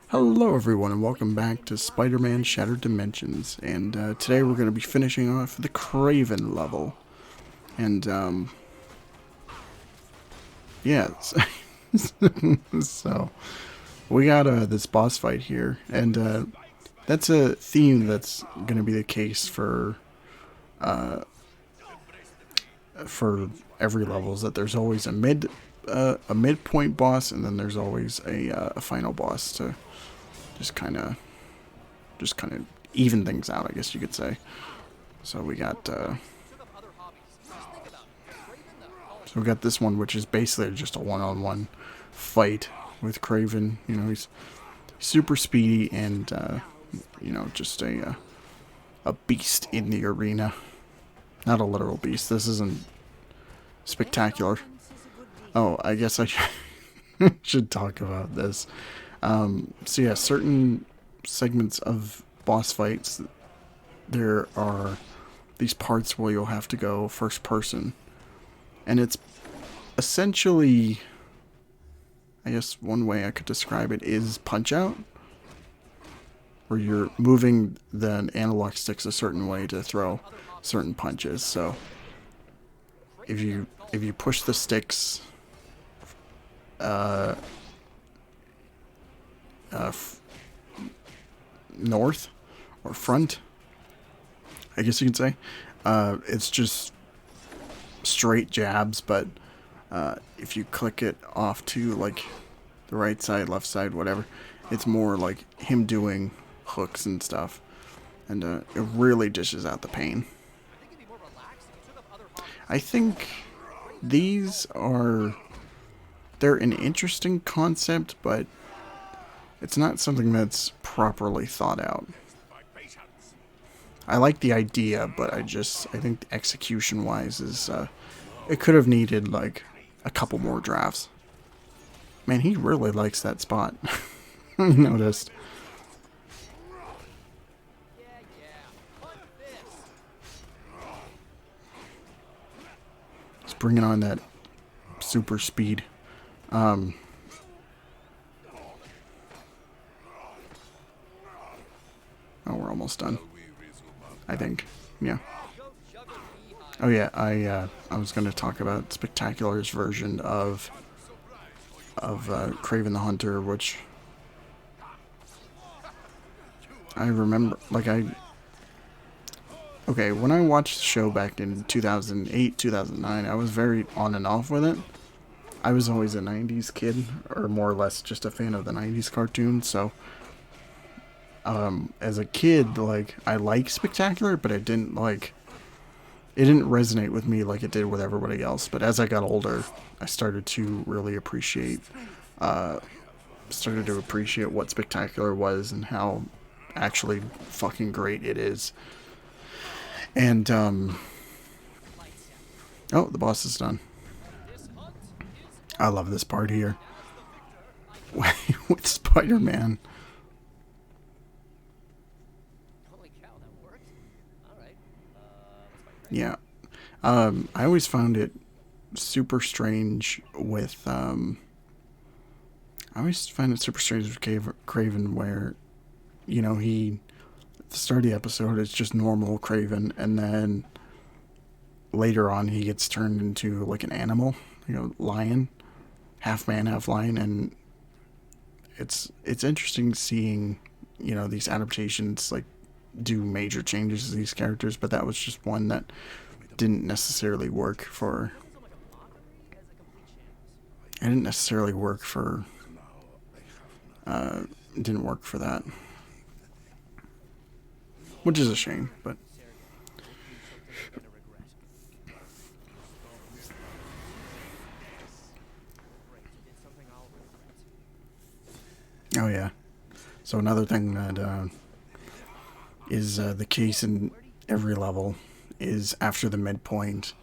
Hello everyone and welcome back to Spider-Man Shattered Dimensions, and today we're going to be finishing off the Kraven level. And yeah, so we got this boss fight here, and that's a theme that's going to be the case for every level, is that there's always a midpoint boss, and then there's always a final boss to just kind of even things out, I guess you could say. So we got this one, which is basically just a one-on-one fight with Kraven. You know, he's super speedy and just a beast in the arena. Not a literal beast. This isn't spectacular. Oh, I guess I should talk about this. So yeah, certain segments of boss fights, there are these parts where you'll have to go first person. And it's essentially, I guess one way I could describe it is Punch Out, where you're moving the analog sticks a certain way to throw certain punches. So if you push the sticks north or front, I guess you could say, it's just straight jabs, but if you click it off to like the right side, left side, whatever, it's more like him doing hooks and stuff, and it really dishes out the pain. I think they're an interesting concept, but it's not something that's properly thought out. I like the idea, but I think execution wise is it could have needed like a couple more drafts. Man, he really likes that spot. I noticed. He's bringing on that super speed. Oh, we're almost done, I think. Yeah. Oh yeah, I was going to talk about Spectacular's version of Kraven the Hunter, which I remember, okay, when I watched the show back in 2008, 2009, I was very on and off with it. I was always a 90s kid, or more or less just a fan of the 90s cartoons, so as a kid, like, I like Spectacular, but it didn't resonate with me like it did with everybody else. But as I got older, I started to really appreciate what Spectacular was and how actually fucking great it is. And oh, the boss is done. I love this part here with Spider-Man. Yeah. I always found it super strange with Kraven, where, you know, at the start of the episode it's just normal Kraven, and then later on he gets turned into like an animal, you know, lion, half man, half lion, and it's interesting seeing, you know, these adaptations like do major changes to these characters, but that was just one that didn't necessarily work for didn't work for that, which is a shame. But oh yeah, so another thing that is the case in every level is after the midpoint,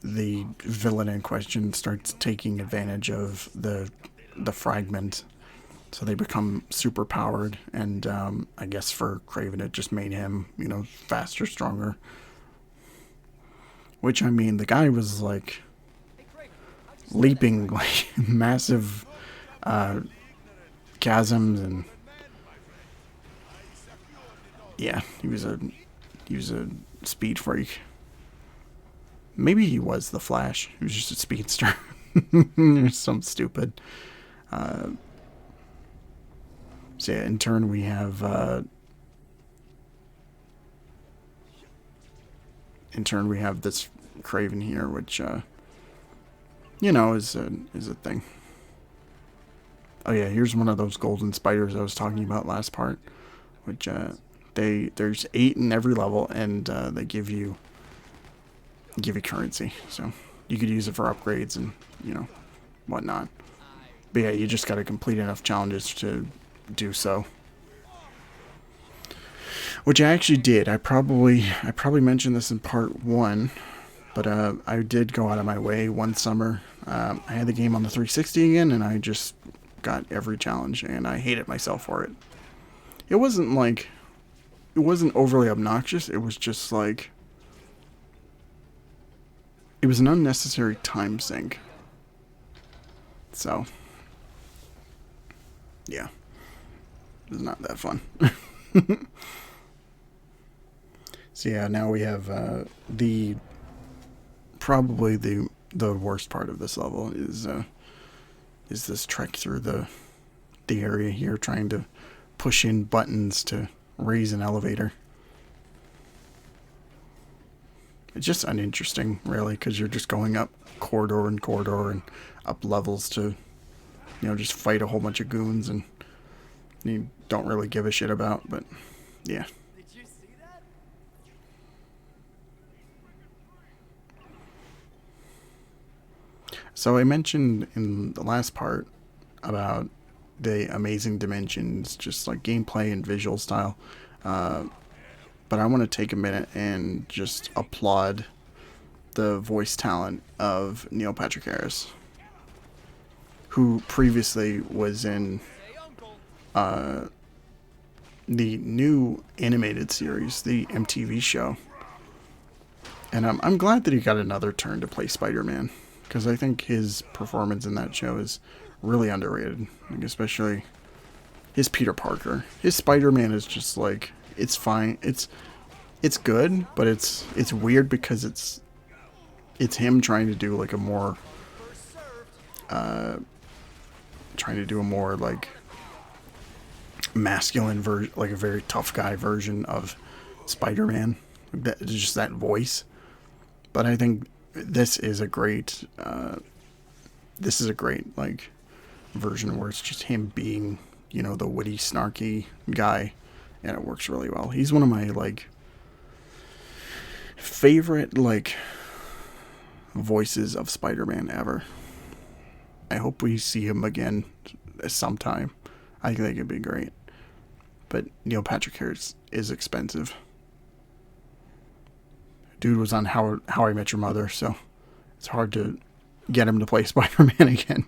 the villain in question starts taking advantage of the fragment, so they become super powered. And I guess for Kraven, it just made him, you know, faster, stronger. Which, I mean, the guy was like leaping like massive chasms, and yeah, he was a speed freak. Maybe he was the Flash. He was just a speedster. Or something stupid. So yeah, in turn we have this Kraven here, which you know, is a thing. Oh yeah, here's one of those golden spiders I was talking about last part, which there's 8 in every level, and they give you currency, so you could use it for upgrades and, you know, whatnot. But yeah, you just got to complete enough challenges to do so. Which I actually did. I probably mentioned this in part 1, but I did go out of my way one summer. I had the game on the 360 again, and I just got every challenge, and I hated myself for it. It wasn't overly obnoxious. It was just like, it was an unnecessary time sink. So yeah, it was not that fun. So yeah, now we have probably the worst part of this level is this trek through the area here, trying to push in buttons to raise an elevator. It's just uninteresting, really, because you're just going up corridor and corridor and up levels to, you know, just fight a whole bunch of goons, and you don't really give a shit about, but yeah. Did you see that? So I mentioned in the last part about the amazing dimensions, just like gameplay and visual style, but I want to take a minute and just applaud the voice talent of Neil Patrick Harris, who previously was in the new animated series, the MTV show. And I'm glad that he got another turn to play Spider-Man, because I think his performance in that show is really underrated, like, especially his Peter Parker. His Spider-Man is just like, it's fine. It's good, but it's weird because it's him trying to do like a more like masculine version, like a very tough guy version of Spider-Man. That is just that voice. But I think this is a great like version where it's just him being, you know, the witty, snarky guy, and it works really well. He's one of my like favorite like voices of Spider-Man ever. I hope we see him again sometime. I think it'd be great. But Neil Patrick Harris is expensive. Dude was on How I Met Your Mother, so it's hard to get him to play Spider-Man again.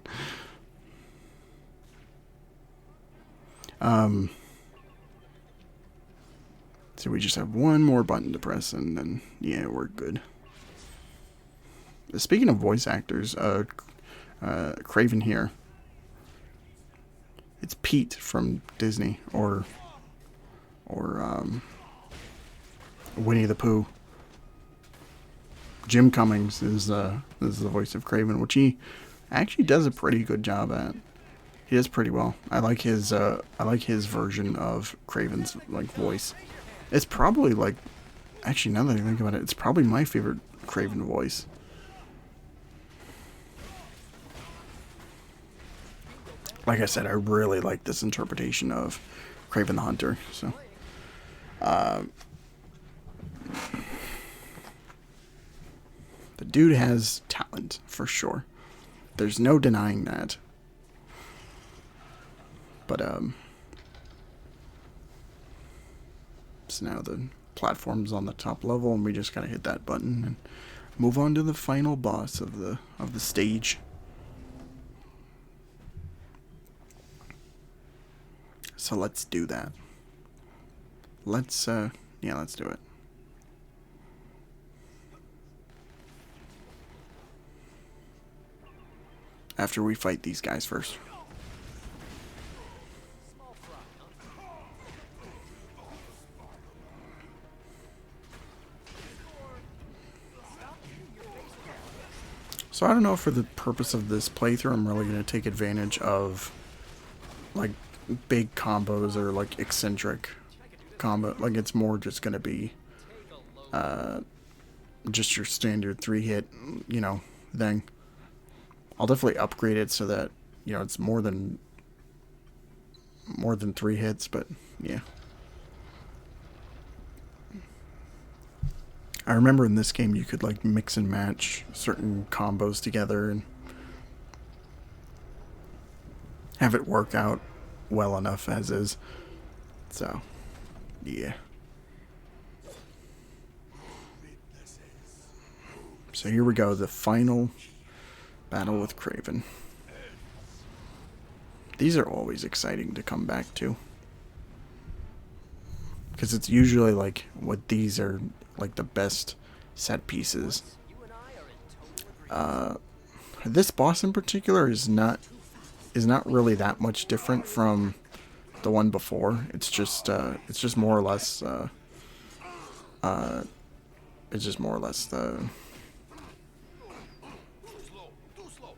So we just have one more button to press, and then yeah, we're good. Speaking of voice actors, Kraven here. It's Pete from Disney, or Winnie the Pooh. Jim Cummings is the voice of Kraven, which he actually does a pretty good job at. He does pretty well. I like his version of Kraven's like voice. It's probably like, actually, now that I think about it, it's probably my favorite Kraven voice. Like I said, I really like this interpretation of Kraven the Hunter. So, the dude has talent for sure. There's no denying that. But so now the platform's on the top level, and we just gotta hit that button and move on to the final boss of the stage. So let's do that. Let's do it. After we fight these guys first. So I don't know, for the purpose of this playthrough, I'm really going to take advantage of, like, big combos or, like, eccentric combo. Like, it's more just going to be, just your standard 3-hit, you know, thing. I'll definitely upgrade it so that, you know, it's more than 3 hits, but, yeah. I remember in this game you could, like, mix and match certain combos together and have it work out well enough as is. So, yeah. So here we go, the final battle with Kraven. These are always exciting to come back to, because it's usually like what these are like the best set pieces. This boss in particular is not really that much different from the one before. It's just more or less it's just more or less the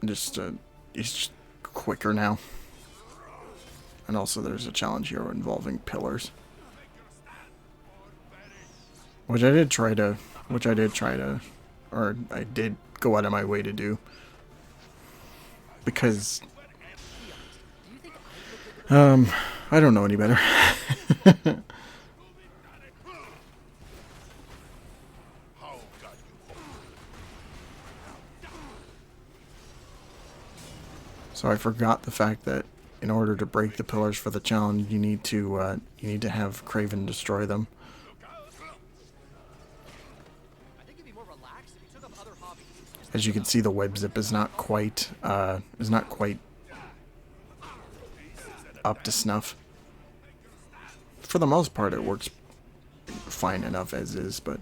it's just quicker now. And also there's a challenge here involving pillars, which I did try to, or I did go out of my way to do, because I don't know any better. So I forgot the fact that in order to break the pillars for the challenge, you need to have Kraven destroy them. As you can see, the web zip is not quite up to snuff. For the most part, it works fine enough as is, but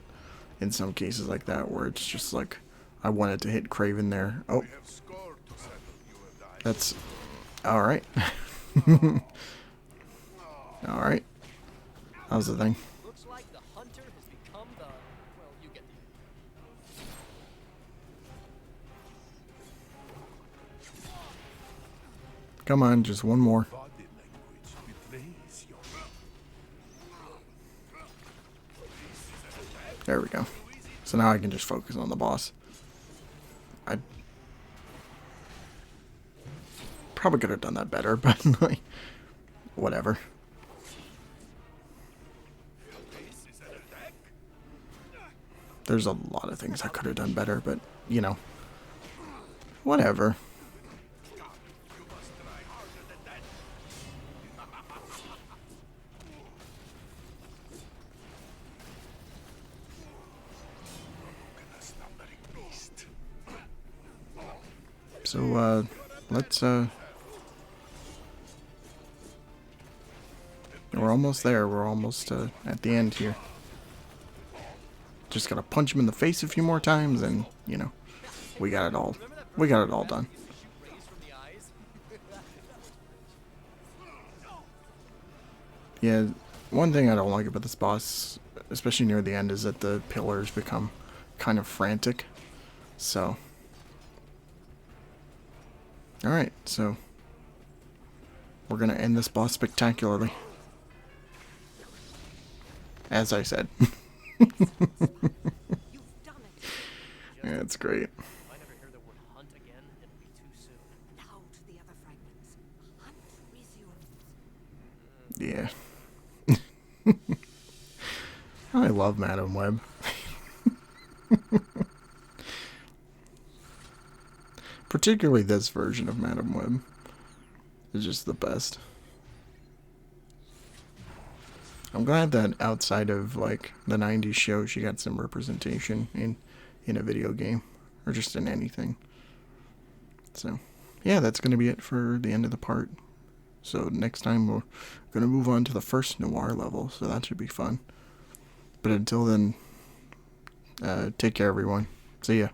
in some cases like that, where it's just like, I wanted to hit Kraven there. Oh, that's all right. All right. How's the thing? Looks like the hunter has become the, well, you get the... Come on, just one more. There we go. So now I can just focus on the boss. I probably could have done that better, but like, whatever. There's a lot of things I could have done better, but, you know, whatever. So, let's, we're almost there. We're almost, at the end here. Just gotta punch him in the face a few more times and, you know, we got it all. We got it all done. Yeah, one thing I don't like about this boss, especially near the end, is that the pillars become kind of frantic. So... Alright, so we're gonna end this boss spectacularly. As I said. Yeah, it's great. Yeah. I love Madam Web. Particularly this version of Madam Web is just the best. I'm glad that outside of like the 90s show, she got some representation in a video game or just in anything. So yeah, that's going to be it for the end of the part. So next time we're going to move on to the first noir level, so that should be fun. But until then, take care everyone. See ya.